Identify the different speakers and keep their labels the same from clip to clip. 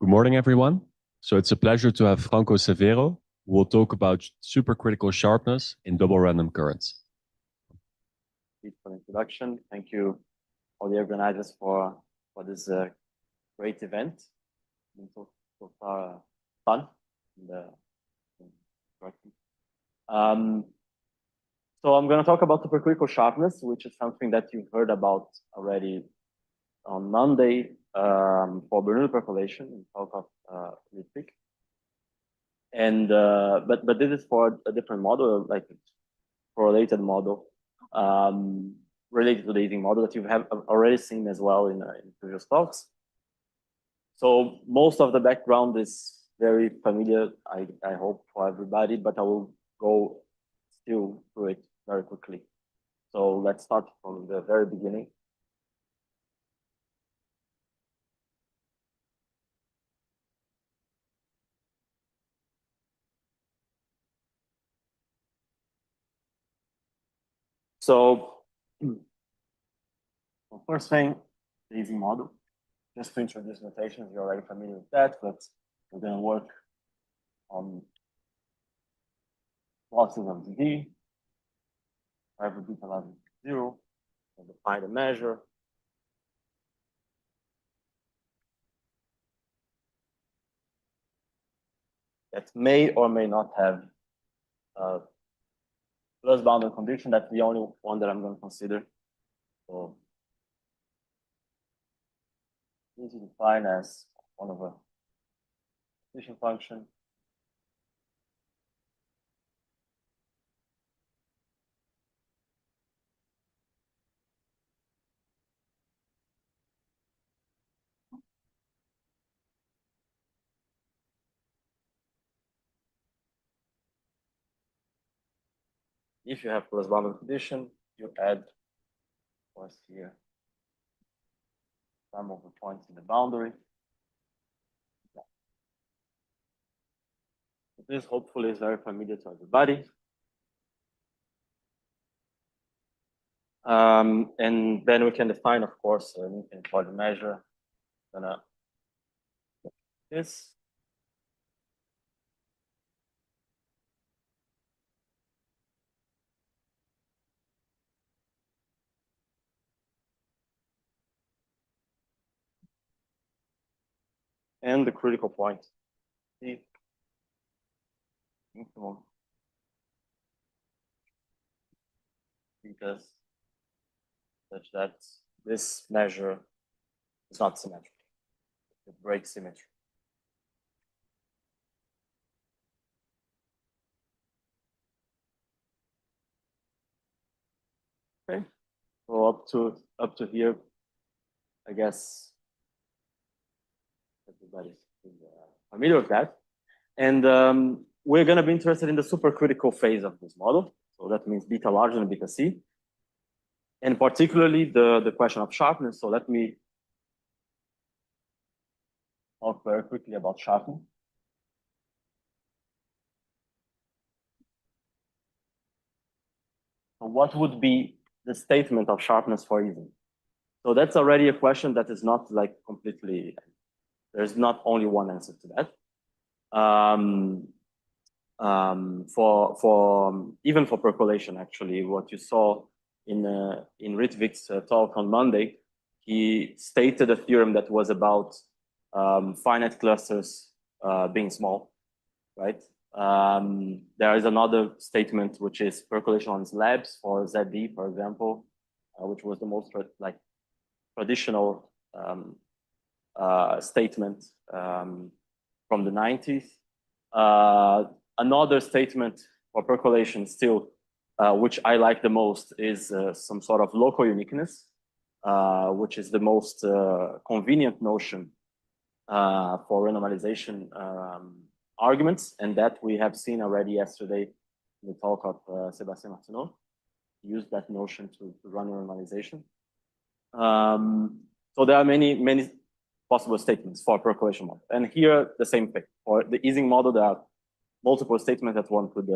Speaker 1: Good morning, everyone. So it's a pleasure to have Franco Severo, who will talk about supercritical sharpness in double random currents.
Speaker 2: For the introduction. Thank you, all the organizers, for this great event. So far, fun. So I'm going to talk about supercritical sharpness, which is something that you've heard about already on Monday for Bernoulli percolation in talk of Ludwig. And but this is for a different model, like a correlated model related to the Ising model that you have already seen as well in previous talks. So most of the background is very familiar, I hope, for everybody, but I will go still through it very quickly. So let's start from the very beginning. So first thing, the Ising model. Just to introduce notations, you're already familiar with that, but we're going to work on losses of d, wherever beta log is 0, and define the measure. That may or may not have a plus boundary condition. That's the only one that I'm going to consider. So this is defined as one of a Trishen function. If you have plus boundary condition, you add, what's here, sum of the points in the boundary. Yeah. This hopefully is very familiar to everybody. And then we can define, of course, anything for the measure. Gonna this. And the critical point, the infimum, because such that this measure is not symmetric. It breaks symmetry. Okay, so up to here, I guess everybody's familiar with that. And we're going to be interested in the supercritical phase of this model. So that means beta larger than beta c. And particularly the question of sharpness. So let me talk very quickly about sharpness. So what would be the statement of sharpness for Ising? So that's already a question that is not like completely, there's not only one answer to that. Even for percolation, actually, what you saw in Ritvik's talk on Monday, he stated a theorem that was about finite clusters being small, right? There is another statement which is percolation on slabs for ZD, for example, which was the most traditional statement from the 90s. Another statement for percolation still, which I like the most, is some sort of local uniqueness, which is the most convenient notion for renormalization arguments, and that we have seen already yesterday in the talk of Sébastien Martineau. He used that notion to run renormalization. So there are many possible statements for percolation model, and here the same thing for the Ising model. There are multiple statements that one could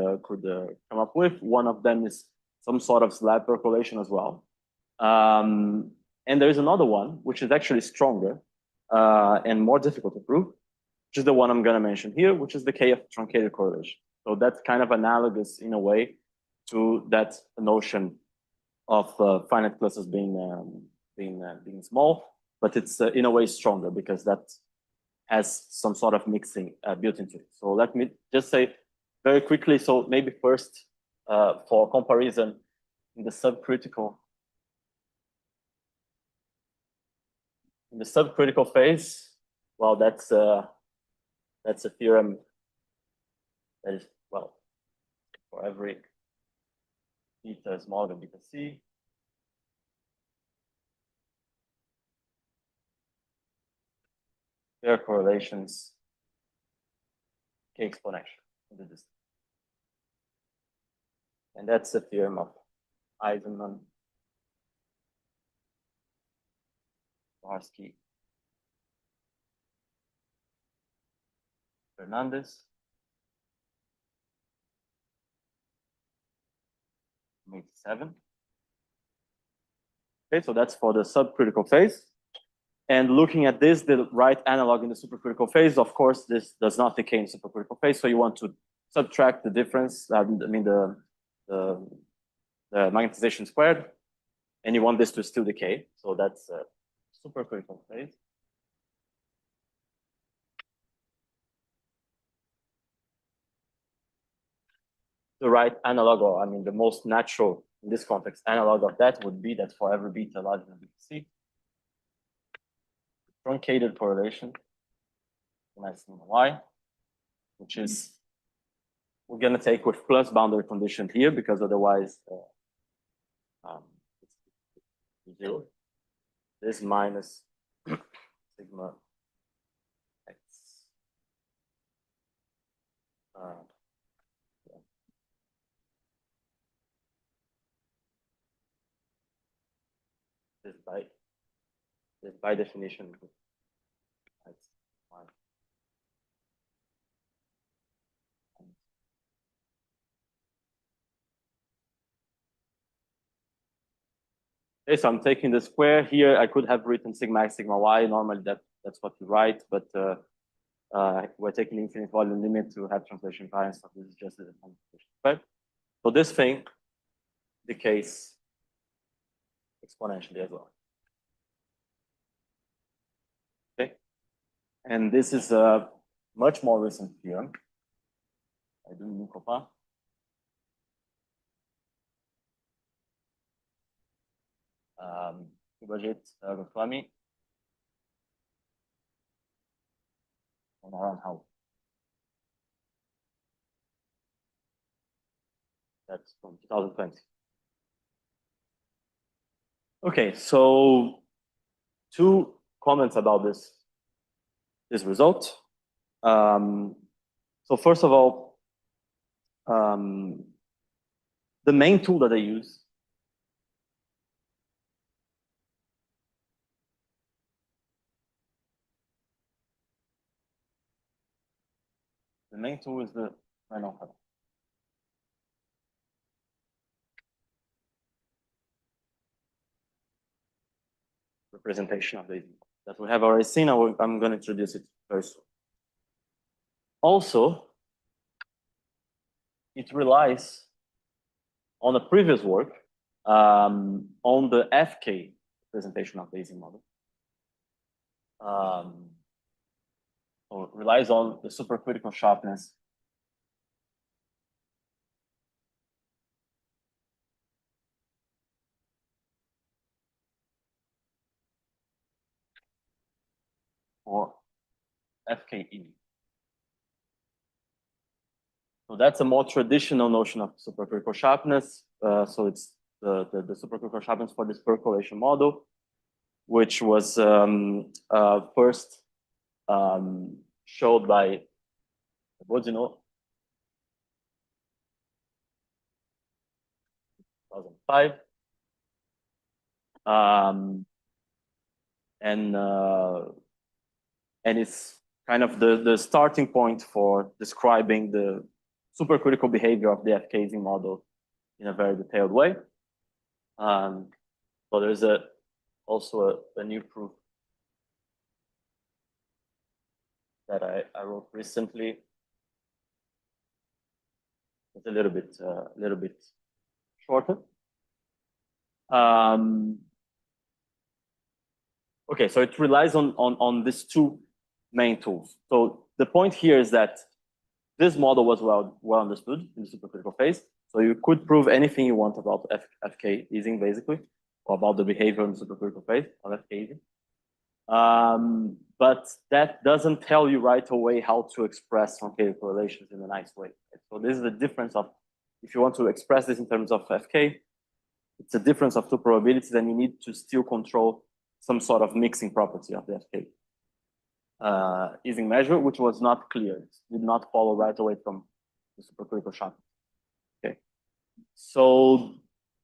Speaker 2: come up with. One of them is some sort of slab percolation as well, and there is another one which is actually stronger and more difficult to prove, which is the one I'm going to mention here, which is the K of truncated correlation. So that's kind of analogous in a way to that notion of finite clusters being small, but it's in a way stronger because that has some sort of mixing built into it. So let me just say very quickly. So maybe first for comparison in the subcritical phase, well, that's a theorem that is, well, for every beta smaller than beta c, there are correlations k exponential in the distance. And that's the theorem of Ising, Barsky, Fernandez, 87. Okay, so that's for the subcritical phase. And looking at this, the right analog in the supercritical phase, of course, this does not decay in supercritical phase. So you want to subtract the difference, I mean the magnetization squared, and you want this to still decay. So that's supercritical phase. The right analog, or I mean the most natural in this context analog of that would be that for every beta larger than beta c, truncated correlation, sigma y, which is we're going to take with plus boundary condition here because otherwise it's 0. This minus sigma x. Yeah. This by definition. That's fine. Okay, so I'm taking the square here. I could have written sigma x, sigma y. Normally that's what you write, but we're taking infinite volume limit to have translation variance. So this is just a translation, right? So this thing decays exponentially as well. Okay, and this is a much more recent theorem. I do new copain. Subhajit, Goswami, and around how. That's from 2020. Okay, so 2 comments about this result. So first of all, the main tool that I use is the Renormalization. Representation of the Ising that we have already seen. I'm going to introduce it very soon. Also, it relies on the previous work on the FK representation of the Ising model. So it relies on the supercritical sharpness for FKE. So that's a more traditional notion of supercritical sharpness. So it's the supercritical sharpness for this percolation model, which was first showed by Bodino, 2005. And it's kind of the starting point for describing the supercritical behavior of the FK Ising model in a very detailed way. So there's also a new proof that I wrote recently. It's a little bit shorter. Okay, so it relies on these two main tools. So the point here is that this model was well understood in the supercritical phase. So you could prove anything you want about FK Ising, basically, or about the behavior in the supercritical phase of FK Ising. But that doesn't tell you right away how to express truncated correlations in a nice way. So this is the difference of, if you want to express this in terms of FK, it's a difference of two probabilities, and you need to still control some sort of mixing property of the FK Ising measure, which was not clear. It did not follow right away from the supercritical sharpness. Okay, so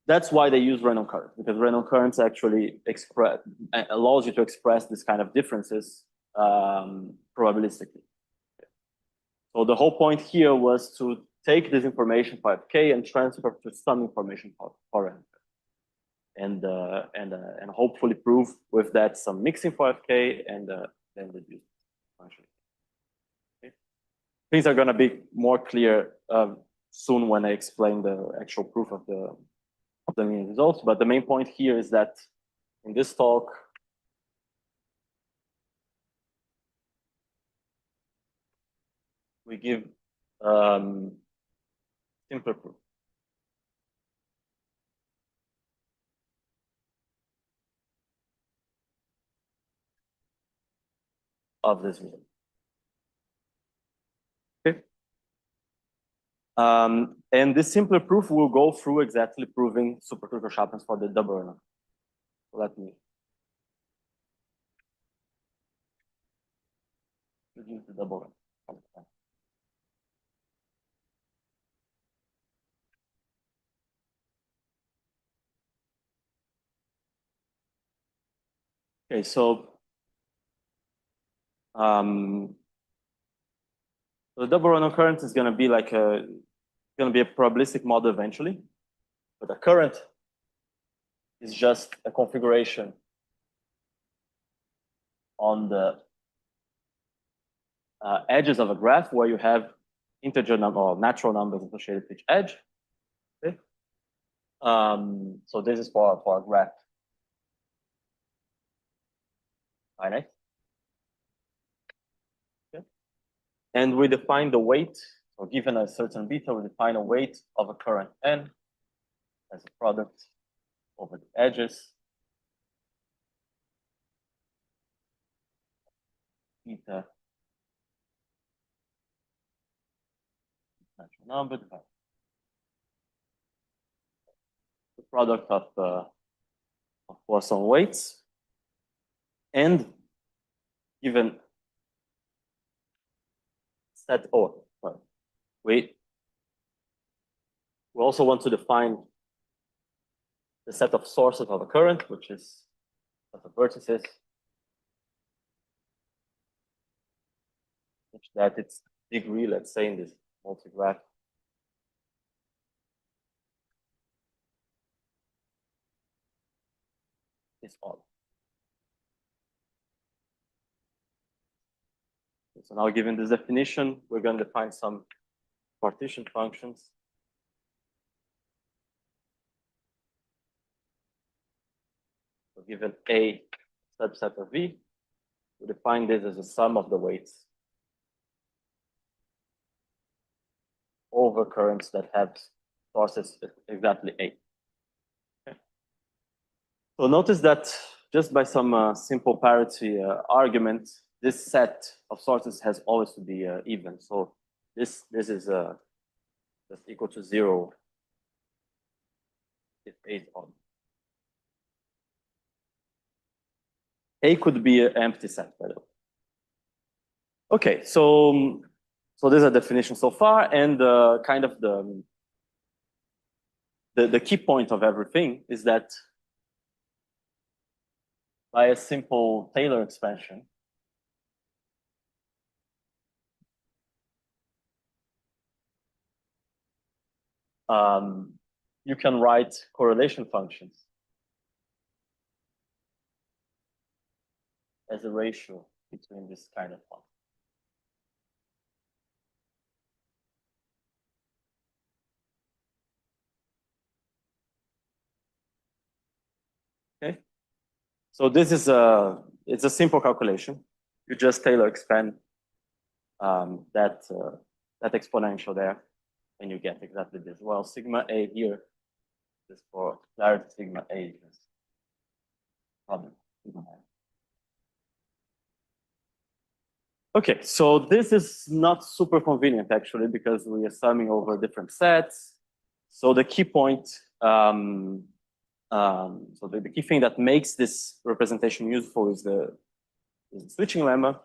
Speaker 2: that's why they use random currents, because random currents actually allows you to express this kind of differences probabilistically. Okay. So the whole point here was to take this information for FK and transfer to some information for random, and hopefully prove with that some mixing for FK and then reduce function. Okay. Things are going to be more clear soon when I explain the actual proof of the main results. But the main point here is that in this talk, we give simpler proof of this result. Okay. And this simpler proof will go through exactly proving supercritical sharpness for the double random. So let me reduce the double random. Okay, so the double random current is going to be like a probabilistic model eventually, but a current is just a configuration on the edges of a graph where you have integer number or natural numbers associated with each edge. Okay. So this is for a graph. Finite. Okay. And we define the weight. So given a certain beta, we define a weight of a current n as a product over the edges. Beta natural number divided the product of Poisson weights, and given set we also want to define the set of sources of a current, which is set of vertices, such that its degree, let's say in this multigraph, is odd. So now, given this definition, we're going to define some partition functions. So given A subset of V, we define this as a sum of the weights over currents that have sources exactly A. Okay. So notice that just by some simple parity argument, this set of sources has always to be even. So this is just equal to 0 if A is odd. A could be an empty set, by the way. Okay, so this is a definition so far, and kind of the key point of everything is that by a simple Taylor expansion, you can write correlation functions as a ratio between this kind of function. So this is it's a simple calculation. You just Taylor expand that exponential there, and you get exactly this. Well, sigma A here is for clarity, sigma A is sigma A. Okay, so this is not super convenient actually because we are summing over different sets. So the key point, so the key thing that makes this representation useful is the switching lemma.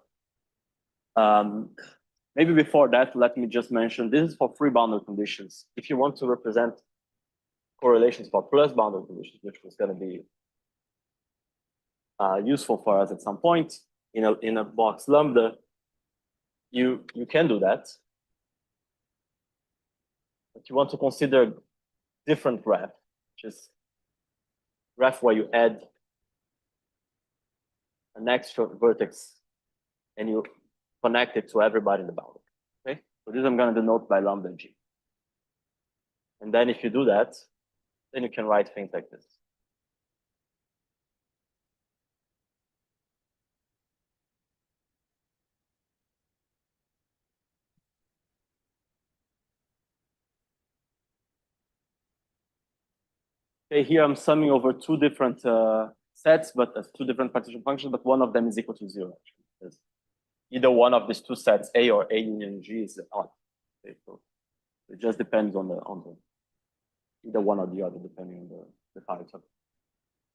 Speaker 2: Maybe before that, let me just mention this is for free boundary conditions. If you want to represent correlations for plus boundary conditions, which was going to be useful for us at some point in a box lambda, you can do that. But you want to consider different graph, which is graph where you add an extra vertex and you connect it to everybody in the boundary. Okay, so this I'm going to denote by lambda g. And then if you do that, then you can write things like this. Okay, here I'm summing over two different sets, but two different partition functions, but one of them is equal to 0. Actually. Either one of these two sets, A or A union G, is odd. Okay, so it just depends on the either one or the other, depending on the types of.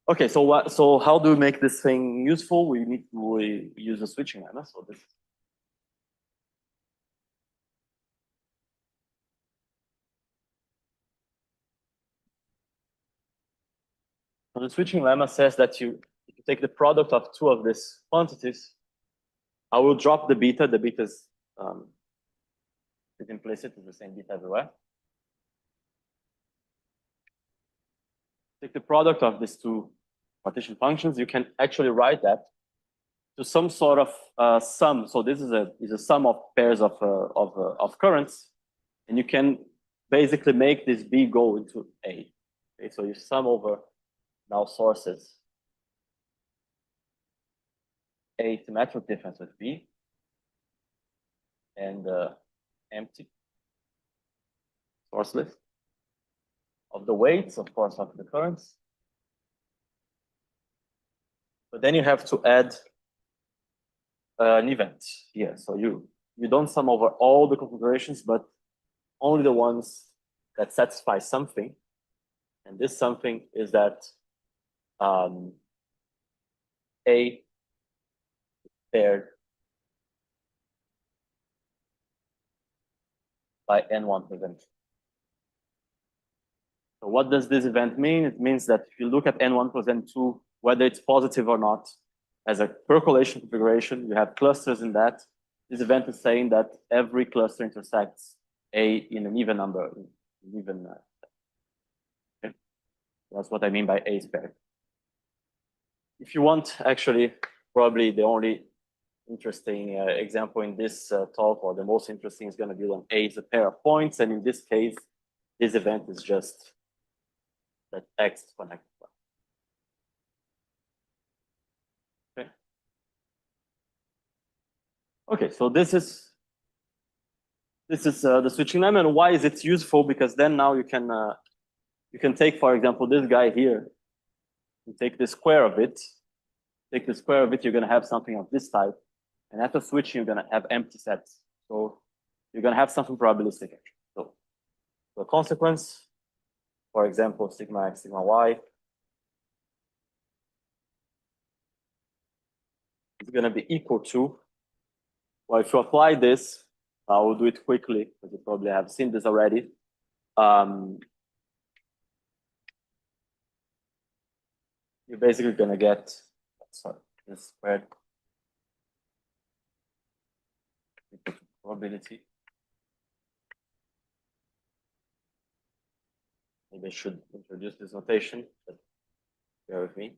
Speaker 2: Okay, so how do we make this thing useful? We use a switching lemma. So this. So the switching lemma says that if you take the product of two of these quantities, I will drop the beta. The beta is implicit, it's the same beta everywhere. Take the product of these two partition functions. You can actually write that to some sort of sum. So this is a sum of pairs of currents, and you can basically make this B go into A. Okay, so you sum over now sources A symmetric difference with B and empty source list of the weights, of course, of the currents. But then you have to add an event here. So you don't sum over all the configurations, but only the ones that satisfy something. And this something is that A paired by N1 event. So what does this event mean? It means that if you look at N1 plus N2, whether it's positive or not, as a percolation configuration, you have clusters in that. This event is saying that every cluster intersects A in an even number, even. Okay. That's what I mean by A is paired. If you want, actually, probably the only interesting example in this talk, or the most interesting, is going to be when A is a pair of points, and in this case, this event is just that X is connected. Okay. Okay, so this is the switching lemma, and why is it useful? Because then now you can take, for example, this guy here. You take the square of it. Take the square of it. You're going to have something of this type, and after switching, you're going to have empty sets. So you're going to have something probabilistic. So the consequence, for example, sigma X, sigma Y, is going to be equal to. Well, if you apply this, I will do it quickly because you probably have seen this already. You're basically going to get, sorry, this squared probability. Maybe I should introduce this notation, but bear with me.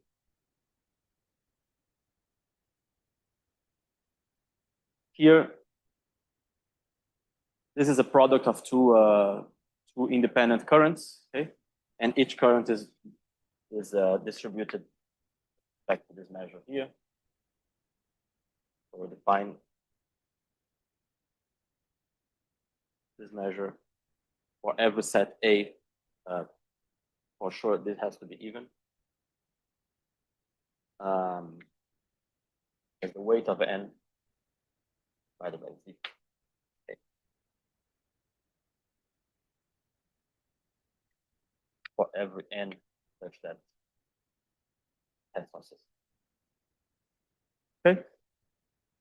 Speaker 2: Here, this is a product of two independent currents, okay? And each current is distributed back to this measure here. So we define this measure for every set A. For sure, this has to be even. As the weight of n divided by z. Okay. For every n such that has sources. Okay.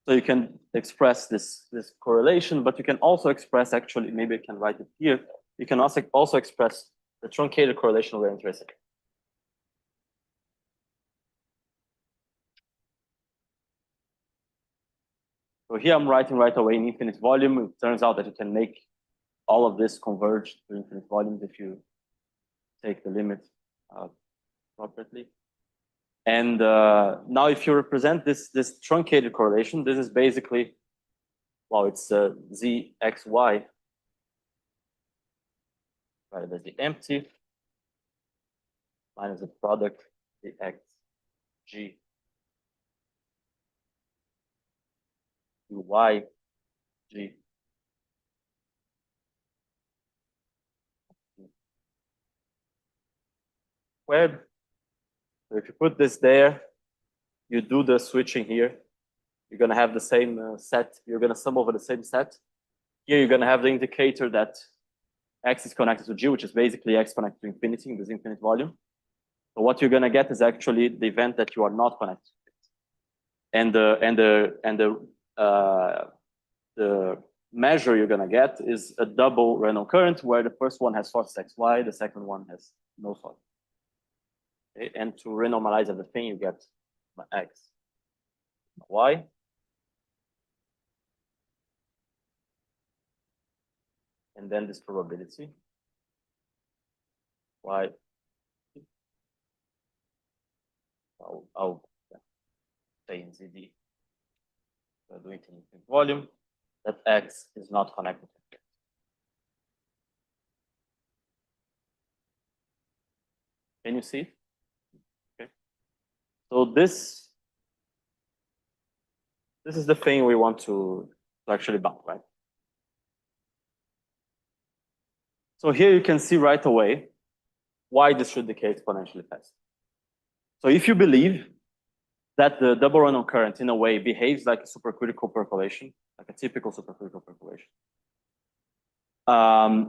Speaker 2: So you can express this correlation, but you can also express, actually, maybe I can write it here. You can also express the truncated correlation we're interested in. So here I'm writing right away in infinite volume. It turns out that you can make all of this converge to infinite volumes if you take the limit appropriately. And now if you represent this truncated correlation, this is basically, well, it's z, x, y, right? That's the empty minus the product, the x, g, y, g. Squared. So if you put this there, you do the switching here. You're going to have the same set. You're going to sum over the same set. Here, you're going to have the indicator that x is connected to g, which is basically x connected to infinity in this infinite volume. So what you're going to get is actually the event that you are not connected to. And the measure you're going to get is a double Reynolds current, where the first one has source x, y, the second one has no source. Okay? And to renormalize everything, you get x, y. And then this probability, y. I'll say in ZD. We're doing it in volume, that x is not connected to it. Can you see? Okay. So this is the thing we want to actually bound, right? So here you can see right away why this should decay exponentially fast. So if you believe that the double Reynolds current in a way behaves like a supercritical percolation, like a typical supercritical percolation,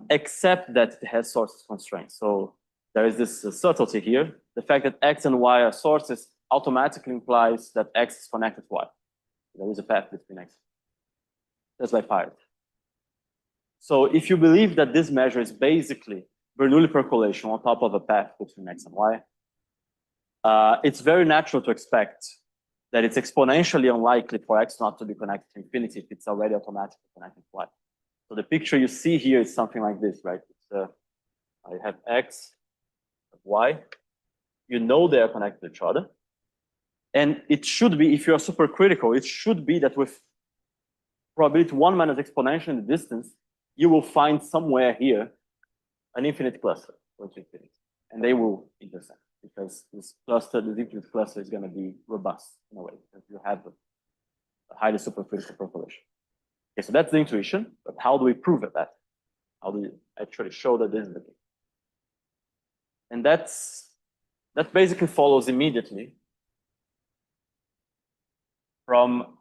Speaker 2: except that it has sources constraints. So there is this subtlety here. The fact that x and y are sources automatically implies that x is connected to y. There is a path between x. That's by Piet. So if you believe that this measure is basically Bernoulli percolation on top of a path between x and y, it's very natural to expect that it's exponentially unlikely for x not to be connected to infinity if it's already automatically connected to y. So the picture you see here is something like this, right? It's, I have x, y. You know they are connected to each other. And it should be, if you are supercritical, it should be that with probability 1 minus exponential in the distance, you will find somewhere here an infinite cluster, and they will intersect because this cluster, the infinite cluster, is going to be robust in a way because you have a highly supercritical percolation. Okay, so that's the intuition, but how do we prove that? How do we actually show that this is the case? And that basically follows immediately from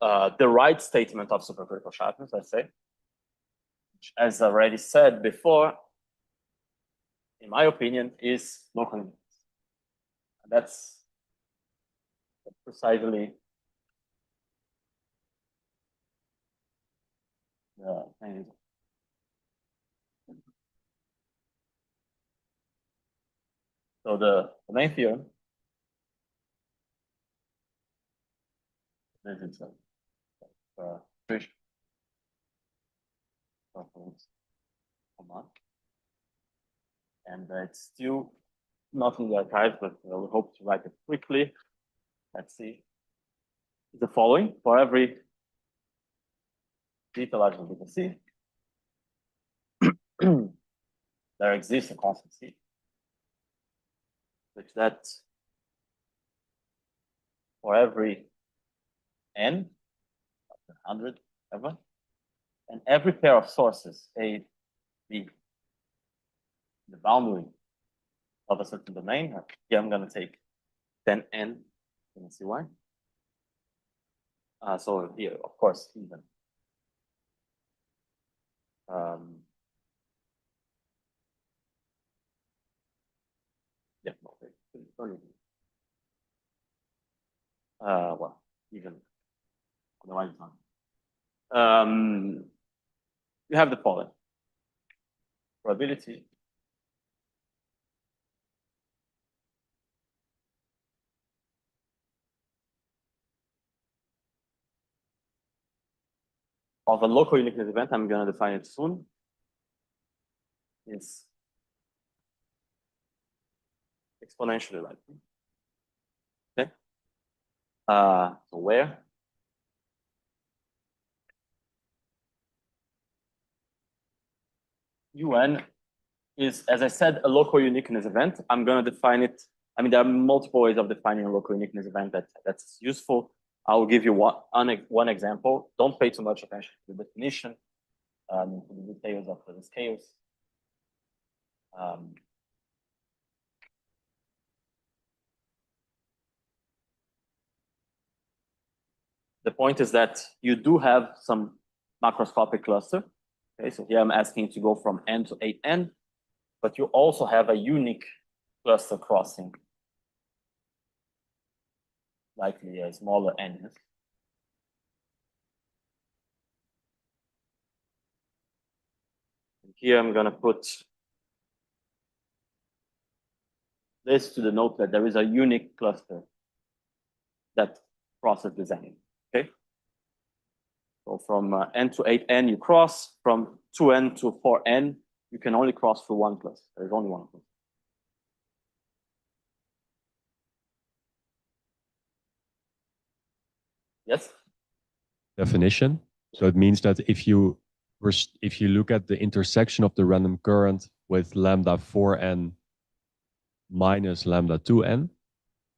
Speaker 2: the right statement of supercritical sharpness, let's say, which, as I already said before, in my opinion, is local limits. And that's precisely the main reason. So the main theorem, this is Trishen. And it's still not in the archive, but we hope to write it quickly. Let's see. The following: for every beta larger than beta c, there exists a constant c, which that for every n, 100, ever, and every pair of sources, A, B, the boundary of a certain domain. Here I'm going to take 10n, you can see why. So here, of course, even. Yeah, okay. Well, even on the right side. You have the following probability of a local uniqueness event. I'm going to define it soon. Is exponentially likely. Okay. So where UN is, as I said, a local uniqueness event. I'm going to define it. I mean, there are multiple ways of defining a local uniqueness event that's useful. I will give you one example. Don't pay too much attention to the definition, to the details of the scales. The point is that you do have some macroscopic cluster. Okay, so here I'm asking to go from n to 8n, but you also have a unique cluster crossing, likely a smaller n. And here I'm going to put this to denote that there is a unique cluster that crosses this n. Okay. So from n to 8n you cross, from 2n to 4n you can only cross through one cluster. There's only one cluster. Yes.
Speaker 1: Definition. So it means that if you look at the intersection of the random current with lambda 4n minus lambda 2n,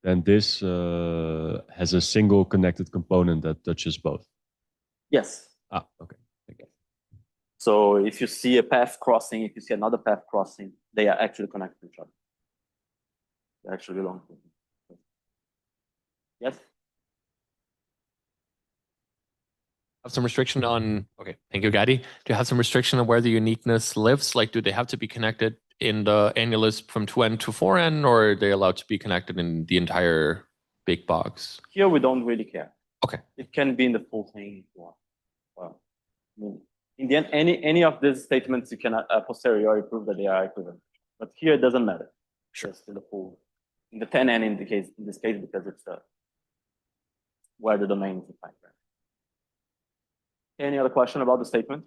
Speaker 1: then this has a single connected component that touches both.
Speaker 2: Yes.
Speaker 1: Okay. Okay.
Speaker 2: So if you see a path crossing, if you see another path crossing, they are actually connected to each other. They actually belong to each other. Yes.
Speaker 3: Have some restriction on, okay, thank you, Gadi. Do you have some restriction on where the uniqueness lives? Like, do they have to be connected in the annulus from 2n to 4n, or are they allowed to be connected in the entire big box?
Speaker 2: Here we don't really care.
Speaker 3: Okay.
Speaker 2: It can be in the full thing if you want. Well, I mean, in the end, any of these statements you can a posteriori prove that they are equivalent. But here it doesn't matter.
Speaker 3: Sure.
Speaker 2: Just in the full, in the 10n in this case, because it's where the domain is defined. Right? Any other question about the statement?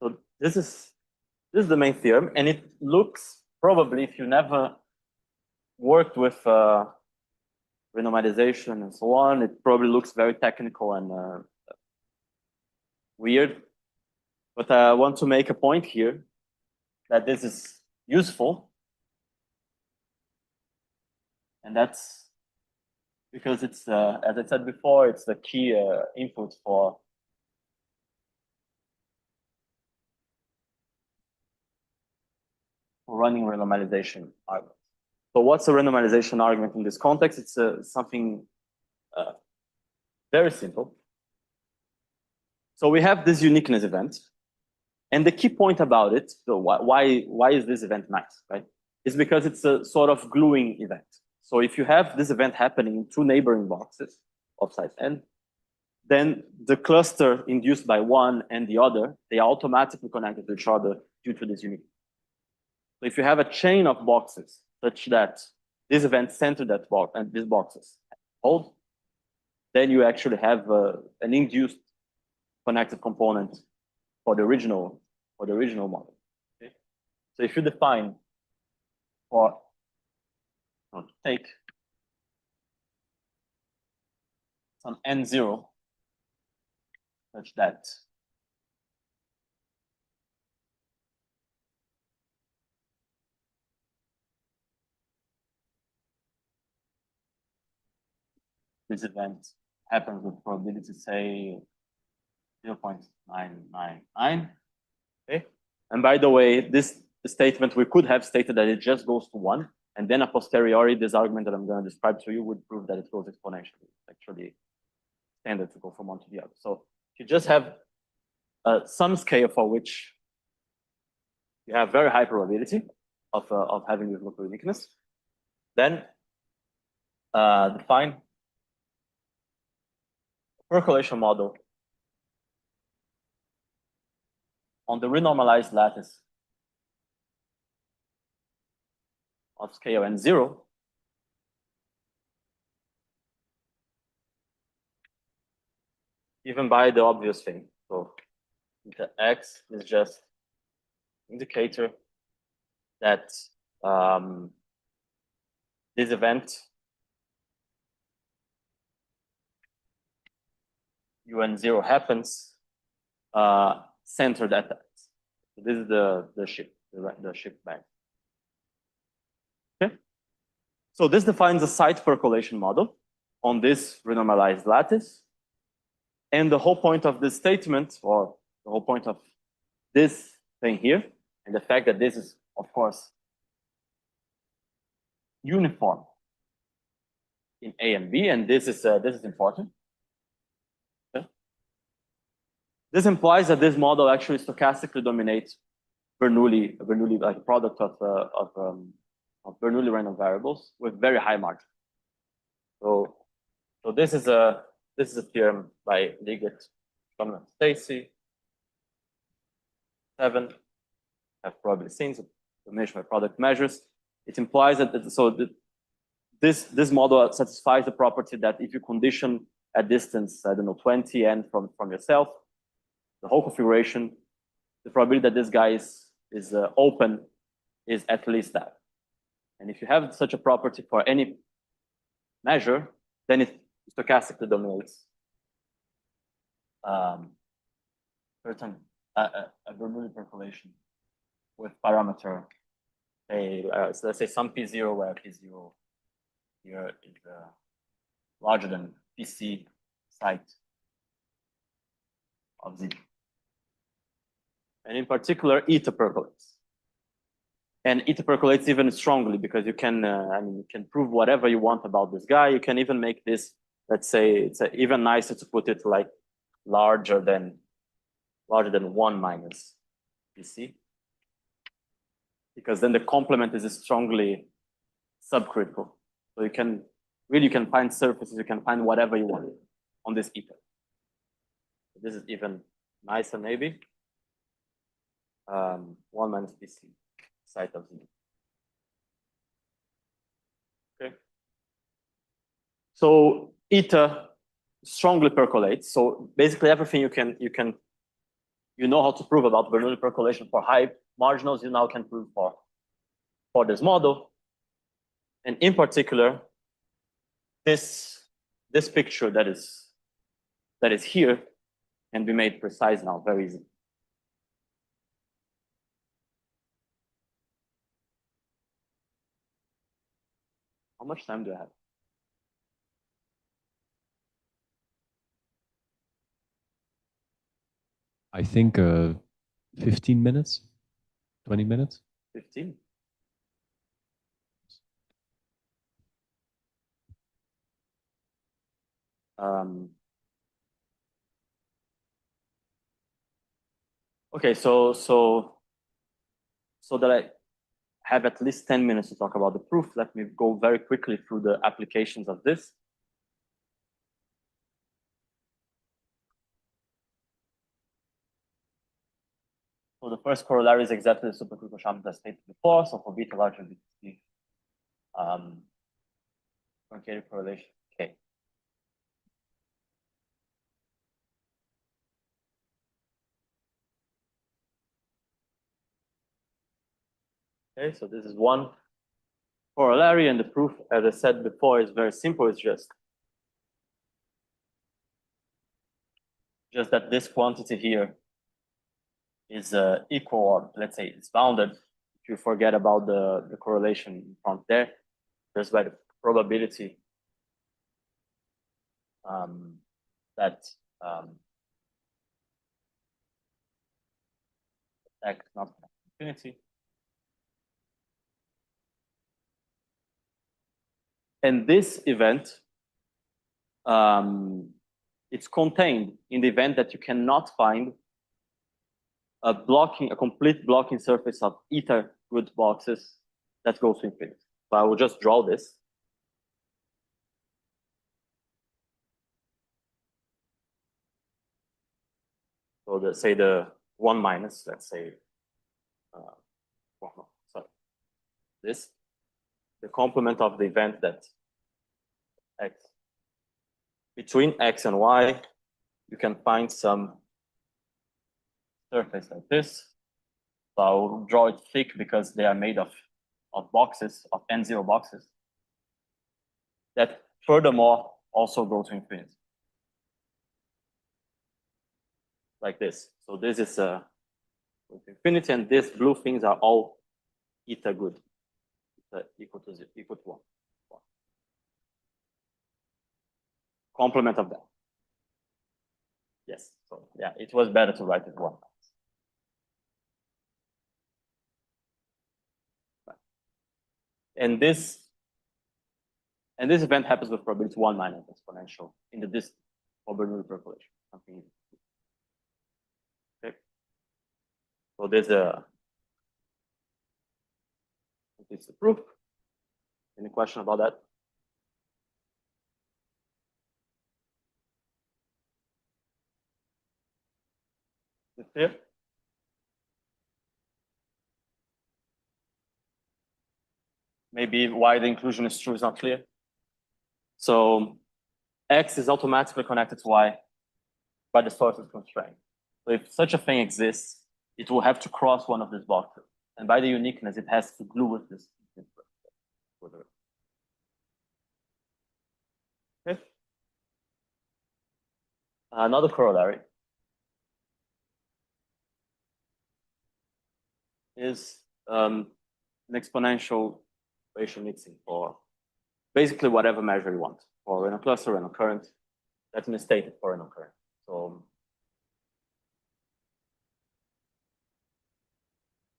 Speaker 2: So this is the main theorem, and it looks probably, if you never worked with renormalization and so on, it probably looks very technical and weird. But I want to make a point here that this is useful, and that's because it's, as I said before, it's the key input for running renormalization arguments. So what's a renormalization argument in this context? It's something very simple. So we have this uniqueness event, and the key point about it, so why is this event nice, right? Is because it's a sort of gluing event. So if you have this event happening in two neighboring boxes of size n, then the cluster induced by one and the other, they are automatically connected to each other due to this uniqueness. So if you have a chain of boxes such that this event center that box and these boxes hold, then you actually have an induced connected component for the original model. Okay? So if you define take some n0 such that this event happens with probability, say, 0.999. Okay. And by the way, this statement, we could have stated that it just goes to 1. And then a posteriori, this argument that I'm going to describe to you would prove that it goes exponentially. It's actually standard to go from one to the other. So if you just have some scale for which you have very high probability of having this local uniqueness, then define a percolation model on the renormalized lattice of scale n0, even by the obvious thing. So the x is just indicator that this event un0 happens centered at that. So this is the shift back. Okay. So this defines a site percolation model on this renormalized lattice. And the whole point of this statement, or the whole point of this thing here, and the fact that this is, of course, uniform in A and B, and this is important. Okay. This implies that this model actually stochastically dominates Bernoulli like product of Bernoulli random variables with very high margin. So this is a theorem by Liggett, Stacy, 7. Have probably seen the domination by product measures. It implies that this model satisfies the property that if you condition a distance, I don't know, 20 n from yourself, the whole configuration, the probability that this guy is open is at least that. And if you have such a property for any measure, then it stochastically dominates a Bernoulli percolation with parameter, so let's say some P0 where P0 here is larger than PC site of Z. And in particular, eta percolates. And eta percolates even strongly because you can, you can prove whatever you want about this guy. You can even make this, let's say, it's even nicer to put it like larger than 1 minus PC. Because then the complement is strongly subcritical. So you can find surfaces, you can find whatever you want on this eta. This is even nicer, maybe. 1 minus PC, site of Z. Okay. So eta strongly percolates. So basically everything you know how to prove about Bernoulli percolation for high marginals, you now can prove for this model. And in particular, this picture that is here can be made precise now, very easy. How much time do I have?
Speaker 1: I think 15 minutes, 20 minutes.
Speaker 2: 15. Okay, so that I have at least 10 minutes to talk about the proof, let me go very quickly through the applications of this. So the first corollary is exactly the supercritical sharpness I stated before. So for beta larger BTC, truncated correlation. Okay. Okay, so this is one corollary, and the proof, as I said before, is very simple. It's just that this quantity here is equal, or let's say it's bounded. If you forget about the correlation in front there, just by the probability that X not infinity. And this event, it's contained in the event that you cannot find a complete blocking surface of ether good boxes that goes to infinity. So I will just draw this. So say the 1 minus, let's say, sorry, this, the complement of the event that X, between X and Y, you can find some surface like this. So I'll draw it thick because they are made of boxes, of N0 boxes, that furthermore also go to infinity. Like this. So this is infinity, and these blue things are all eta good, equal to 1. Complement of that. Yes. So yeah, it was better to write it 1. And this event happens with probability 1 minus exponential in the distance for Bernoulli percolation. Something easy. Okay. So this is the proof. Any question about that? Is it clear? Maybe why the inclusion is true is not clear. So X is automatically connected to Y by the sources constraint. So if such a thing exists, it will have to cross one of these boxes. And by the uniqueness, it has to glue with this. Okay. Another corollary is an exponential ratio mixing for basically whatever measure you want, for Reynolds cluster, Reynolds current. That's misstated for Reynolds current. So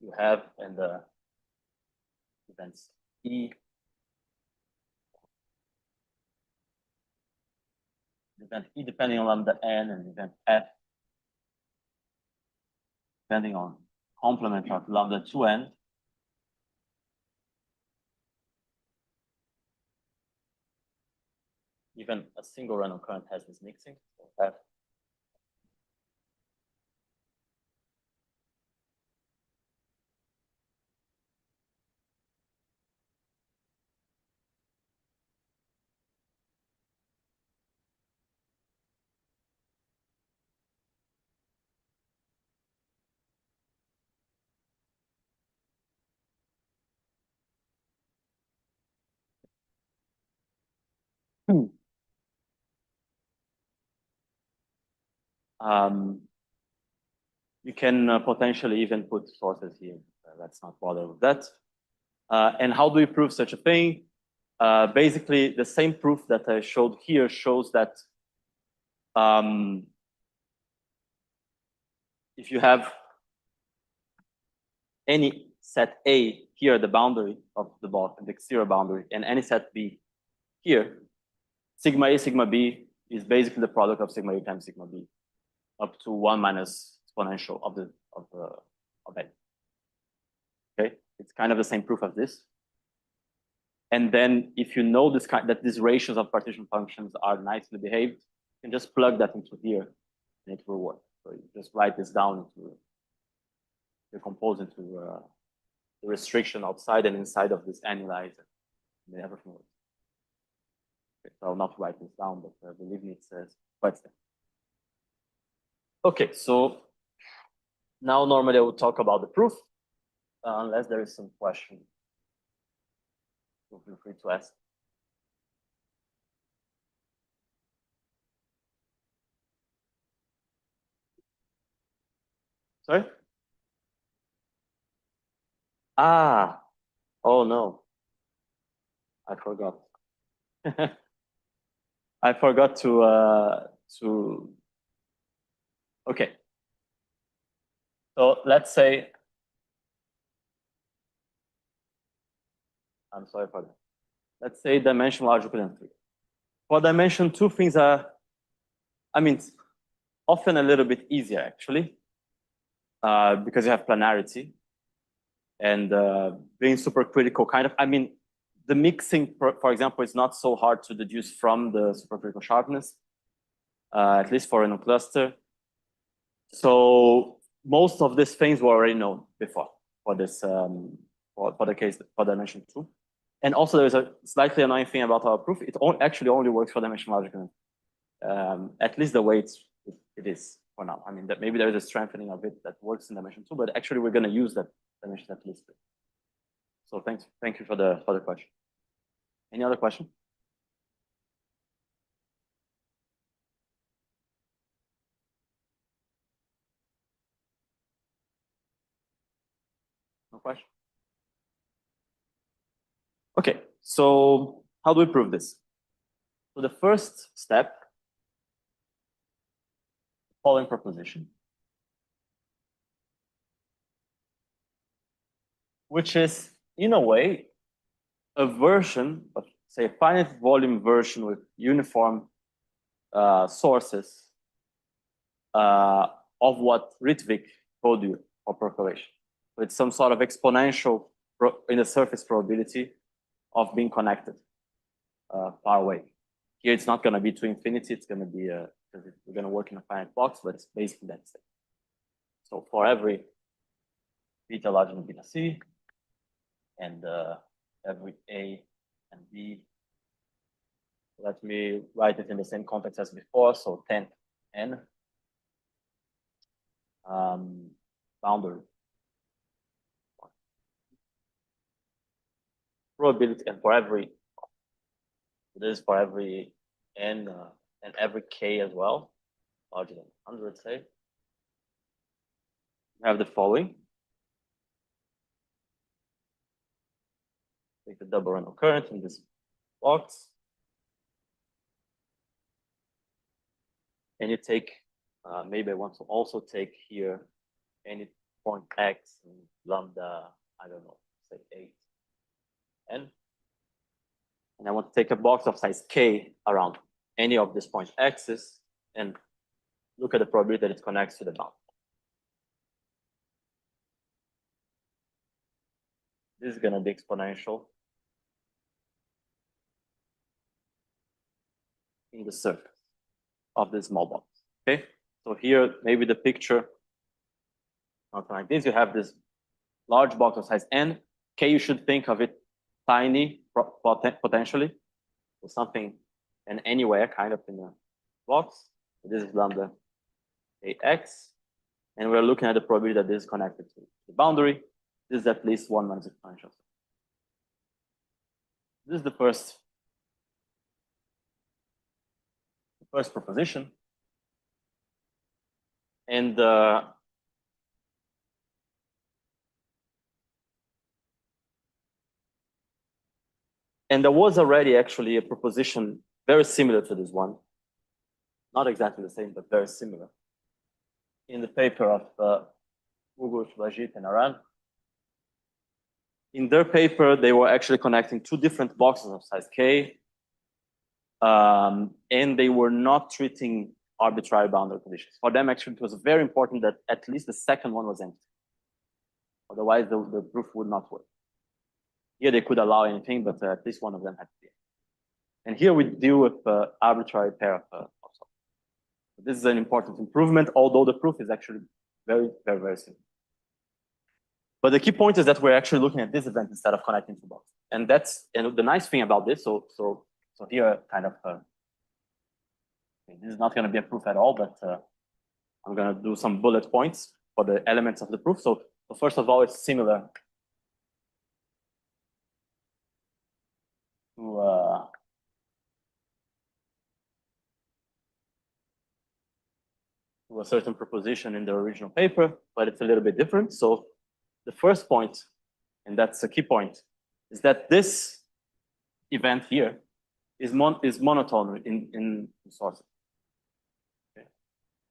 Speaker 2: you have in the events E, event E depending on lambda n, and event F depending on complement of lambda 2n. Even a single Reynolds current has this mixing. So F. You can potentially even put sources here. Let's not bother with that. And how do we prove such a thing? Basically, the same proof that I showed here shows that if you have any set A here at the boundary of the box, the exterior boundary, and any set B here, sigma A, sigma B is basically the product of sigma A times sigma B, up to 1 minus exponential of A. Okay, it's kind of the same proof as this. And then if you know that these ratios of partition functions are nicely behaved, you can just plug that into here and it will work. So you just write this down into decompose into the restriction outside and inside of this analyzer. And everything works. Okay, so I'll not write this down, but believe me, it says quite simple. Okay, so now normally I will talk about the proof, unless there is some question. So feel free to ask. Sorry? Oh no, I forgot. I forgot to okay. So let's say, I'm sorry for that. Let's say dimension larger than 3. For dimension 2, things are, I mean, often a little bit easier actually, because you have planarity and being supercritical kind of, I mean, the mixing, for example, is not so hard to deduce from the supercritical sharpness, at least for a cluster. So most of these things were already known before for this, for the case for dimension 2. And also there's a slightly annoying thing about our proof. It actually only works for dimension logical, at least the way it is for now. I mean, that maybe there is a strengthening of it that works in dimension 2, but actually we're going to use that dimension at least. So thank you for the question. Any other question? No question? Okay, so how do we prove this? So the first step, following proposition, which is in a way a version of, say, a finite volume version with uniform sources of what Rittvik told you for percolation. So it's some sort of exponential in the surface probability of being connected far away. Here it's not going to be to infinity, it's going to be, because we're going to work in a finite box, but it's basically that state. So for every beta larger than beta C, and every A and B, let me write it in the same context as before, so 10 N boundary probability, and for every, this is for every N and every K as well, larger than 100, say, we have the following. Take the double random current in this box. And you take, maybe I want to also take here any point X and lambda, I don't know, say 8 N. And I want to take a box of size K around any of these point X's and look at the probability that it connects to the bound. This is going to be exponential in the surface of this small box. Okay, so here maybe the picture, something like this. You have this large box of size N. K, you should think of it tiny potentially, or something and anywhere kind of in the box. So this is lambda AX, and we're looking at the probability that this is connected to the boundary. This is at least 1 minus exponential. This is the first proposition. And there was already actually a proposition very similar to this one. Not exactly the same, but very similar. In the paper of Subhajit and Aran. In their paper, they were actually connecting 2 different boxes of size K. And they were not treating arbitrary boundary conditions. For them, actually, it was very important that at least the second one was empty. Otherwise, the proof would not work. Here, they could allow anything, but at least one of them had to be. And here we deal with arbitrary pair of this is an important improvement, although the proof is actually very, very, very simple. But the key point is that we're actually looking at this event instead of connecting 2 boxes. And that's, and the nice thing about this, so here kind of, this is not going to be a proof at all, but I'm going to do some bullet points for the elements of the proof. So first of all, it's similar to a certain proposition in the original paper, but it's a little bit different. So the first point, and that's a key point, is that this event here is monotone in sources. Okay.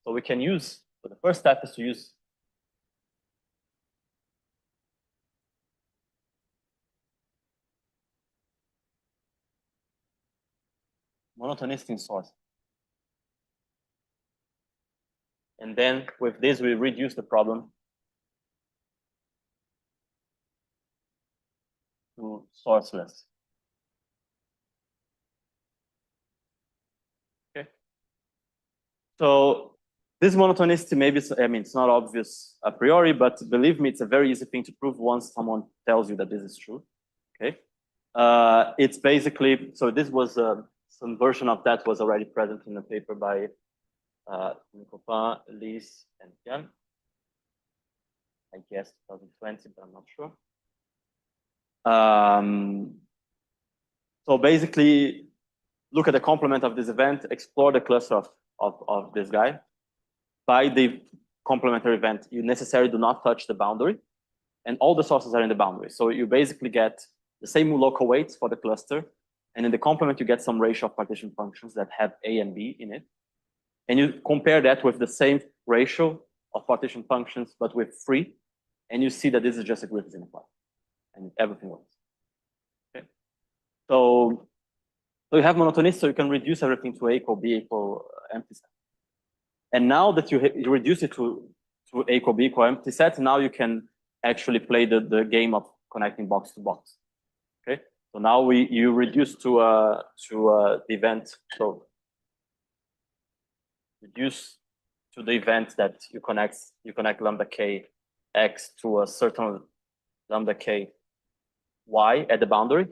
Speaker 2: So we can use, so the first step is to use monotonicity in source. And then with this, we reduce the problem to sourceless. Okay. So this monotonicity, maybe, I mean, it's not obvious a priori, but believe me, it's a very easy thing to prove once someone tells you that this is true. Okay. It's basically, so this was some version of that was already present in the paper by Nicopas, Lise, and Jan. I guess 2020, but I'm not sure. So basically, look at the complement of this event, explore the cluster of this guy. By the complementary event, you necessarily do not touch the boundary, and all the sources are in the boundary. So you basically get the same local weights for the cluster, and in the complement, you get some ratio of partition functions that have A and B in it. And you compare that with the same ratio of partition functions, but with free, and you see that this is just a Griffith inequality, and everything works. Okay. So you have monotonicity, so you can reduce everything to A equal B equal empty set. And now that you reduce it to A equal B equal empty set, now you can actually play the game of connecting box to box. Okay. So now you reduce to the event. So reduce to the event that you connect lambda k x to a certain lambda k y at the boundary,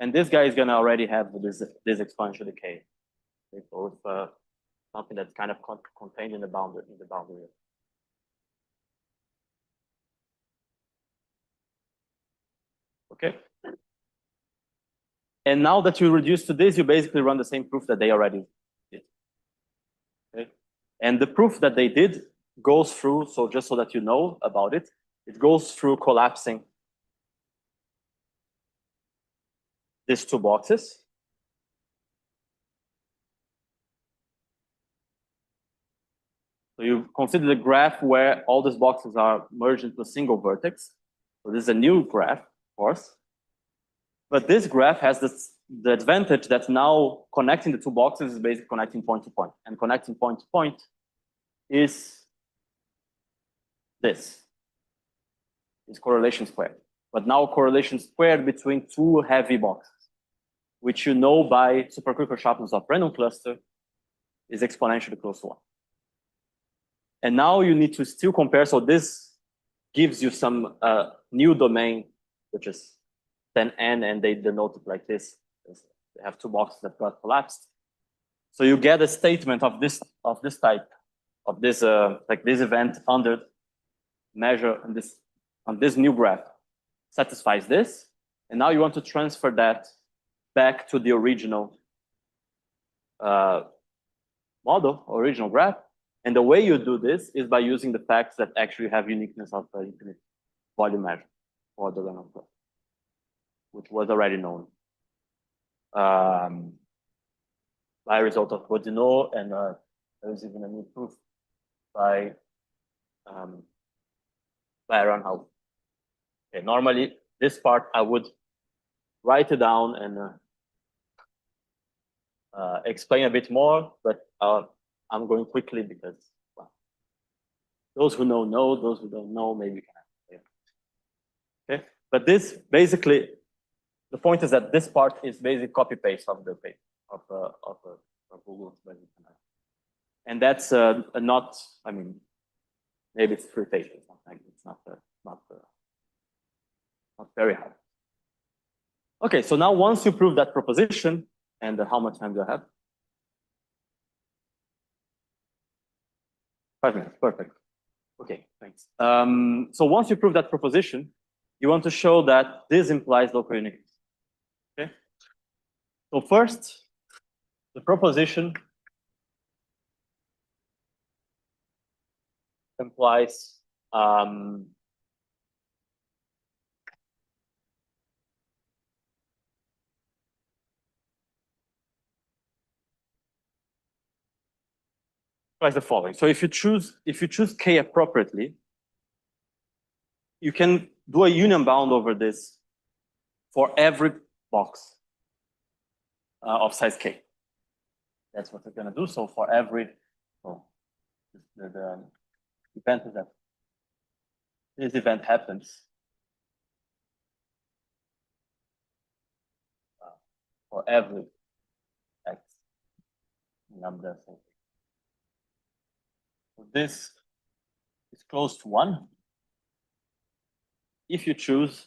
Speaker 2: and this guy is gonna already have this exponential decay. Okay, so with something that's kind of contained in the boundary. Okay. And now that you reduce to this, you basically run the same proof that they already did. Okay. And the proof that they did goes through, so just so that you know about it, it goes through collapsing these two boxes. So you consider the graph where all these boxes are merged into a single vertex. So this is a new graph, of course. But this graph has the advantage that now connecting the two boxes is basically connecting point to point. And connecting point to point is this. It's correlation squared. But now correlation squared between two heavy boxes, which you know by supercritical sharpness of random cluster is exponentially close to 1. And now you need to still compare. So this gives you some new domain, which is 10n, and they denote it like this. They have two boxes that got collapsed. So you get a statement of this type, of this like this event under measure on this new graph satisfies this, and now you want to transfer that back to the original model, original graph. And the way you do this is by using the facts that actually have uniqueness of the infinite volume measure for the random cluster, which was already known by a result of Godinot, and there is even a new proof by Aaron Howe. Okay, normally this part I would write it down and explain a bit more, but I'm going quickly because, well, those who know, those who don't know, maybe can. Okay, but this basically, the point is that this part is basically copy paste of the paper of Google, and that's not. I mean, maybe it's 3 pages. It's not very hard. Okay, so now once you prove that proposition, and how much time do I have? 5 minutes, perfect. Okay, thanks. So once you prove that proposition, you want to show that this implies local uniqueness. Okay. So first, the proposition implies implies the following. So if you choose K appropriately, you can do a union bound over this for every box of size K. That's what we're going to do. So for every, the event is that this event happens for every X lambda. So this is close to 1. If you choose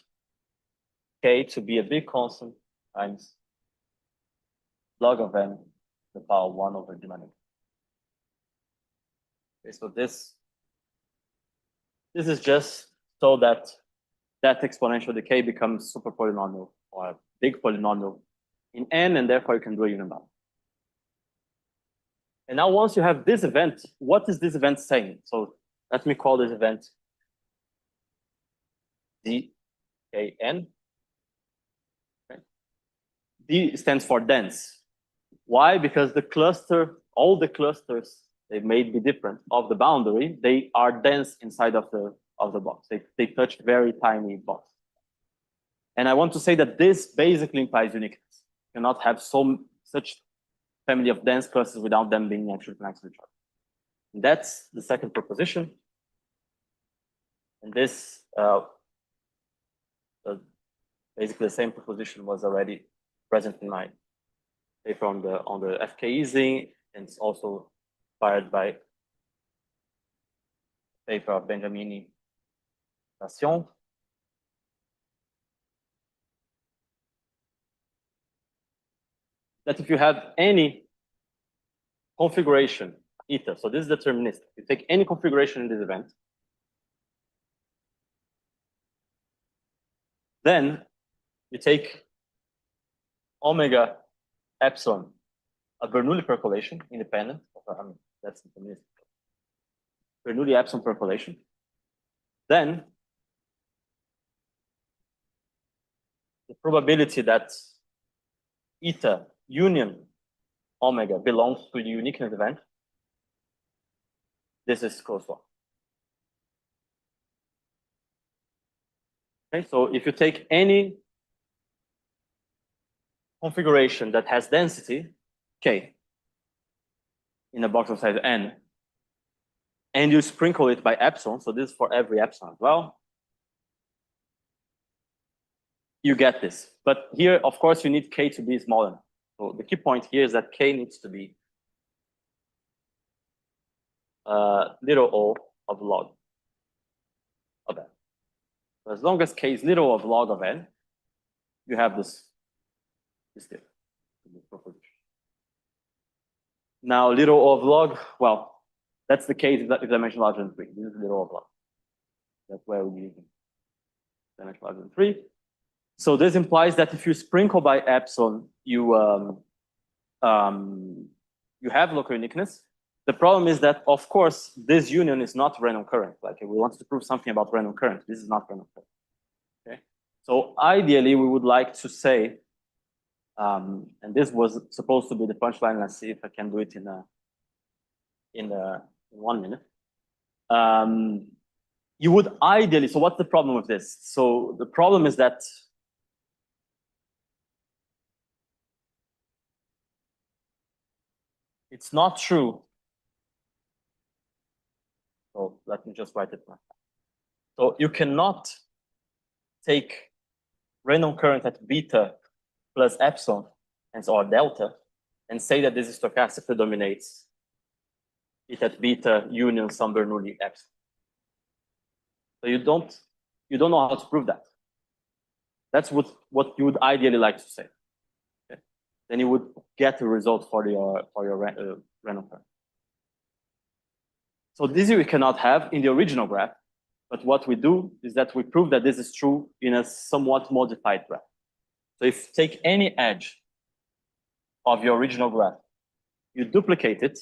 Speaker 2: K to be a big constant times log of n to the power 1 over d minus. Okay, so this is just so that exponential decay becomes super polynomial or a big polynomial in n, and therefore you can do a union bound. And now once you have this event, what is this event saying? So let me call this event dkn. Okay. D stands for dense. Why? Because the cluster, all the clusters, they may be different of the boundary, they are dense inside of the box. They touch very tiny box. And I want to say that this basically implies uniqueness. You cannot have such family of dense clusters without them being actually connected to each other. And that's the second proposition. And this basically the same proposition was already present in my paper on the FK Ising, and it's also inspired by paper of Benjamini Nation. That if you have any configuration, eta, so this is deterministic. You take any configuration in this event, then you take omega epsilon, a Bernoulli percolation, independent of, I mean, that's deterministic. Bernoulli epsilon percolation. Then the probability that eta union omega belongs to the uniqueness event, this is close to 1. Okay, so if you take any configuration that has density K in a box of size n, and you sprinkle it by epsilon, so this is for every epsilon as well, you get this. But here, of course, you need K to be small enough. So the key point here is that K needs to be little o of log of n. So as long as K is little of log of n, you have this proposition. Now, little o of log, well, that's the case if dimension larger than 3. This is little of log. That's where we use dimension larger than 3. So this implies that if you sprinkle by epsilon, you have local uniqueness. The problem is that, of course, this union is not random current. Like if we want to prove something about random current, this is not random current. Okay. So ideally, we would like to say, and this was supposed to be the punchline. Let's see if I can do it in 1 minute. You would ideally. So what's the problem with this? So the problem is that it's not true. So let me just write it now. So you cannot take random current at beta plus epsilon and or delta and say that this is stochastically dominates it at beta union some Bernoulli epsilon. So you don't know how to prove that. That's what you would ideally like to say. Okay? Then you would get a result for your random current. So this we cannot have in the original graph, but what we do is that we prove that this is true in a somewhat modified graph. So if you take any edge of your original graph, you duplicate it,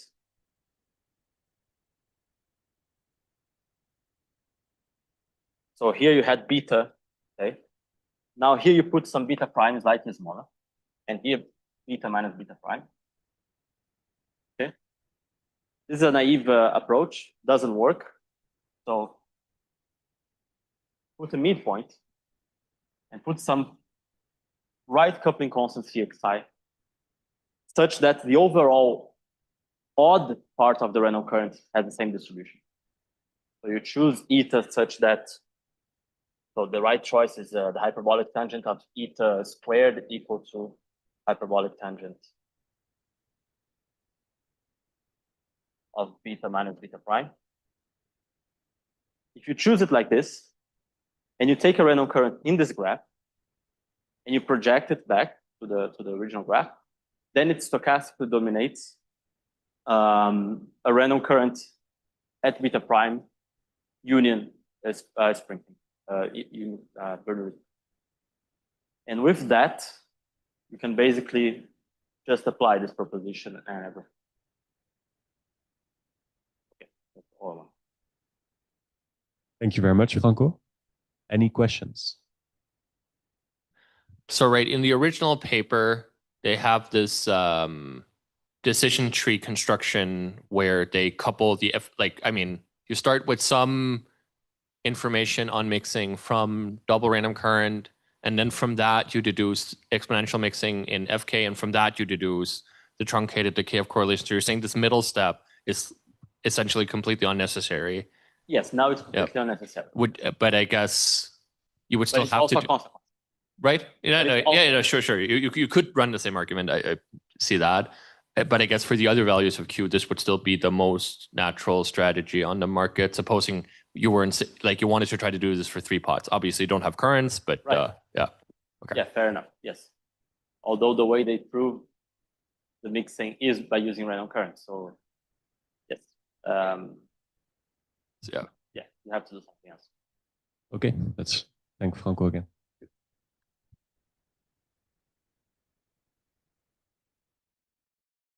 Speaker 2: so here you had beta, okay? Now here you put some beta prime slightly smaller, and here beta minus beta prime, okay? This is a naive approach, doesn't work. So put a midpoint and put some right coupling constant Cxi such that the overall odd part of the Reynolds current has the same distribution. So you choose eta such that, so the right choice is the hyperbolic tangent of eta squared equal to hyperbolic tangent of beta minus beta prime. If you choose it like this, and you take a Reynolds current in this graph, and you project it back to the original graph, then it stochastically dominates a Reynolds current at beta prime union sprinkling, Bernoulli. And with that, you can basically just apply this proposition and everything. Okay, that's all.
Speaker 1: Thank you very much, Franco. Any questions?
Speaker 3: So right, in the original paper, they have this decision tree construction where they couple the, you start with some information on mixing from double random current, and then from that you deduce exponential mixing in FK, and from that you deduce the truncated decay of correlation. So you're saying this middle step is essentially completely unnecessary.
Speaker 2: Yes, now it's completely unnecessary.
Speaker 3: But I guess you would still have to. Right? Yeah, sure. You could run the same argument. I see that. But I guess for the other values of Q, this would still be the most natural strategy on the market. Supposing you were you wanted to try to do this for 3 pots. Obviously, you don't have currents, but
Speaker 2: right.
Speaker 3: Yeah. Okay.
Speaker 2: Yeah, fair enough. Yes. Although the way they prove the mixing is by using random currents. So yes.
Speaker 3: Yeah.
Speaker 2: Yeah, you have to do something else.
Speaker 1: Okay, let's thank Franco again.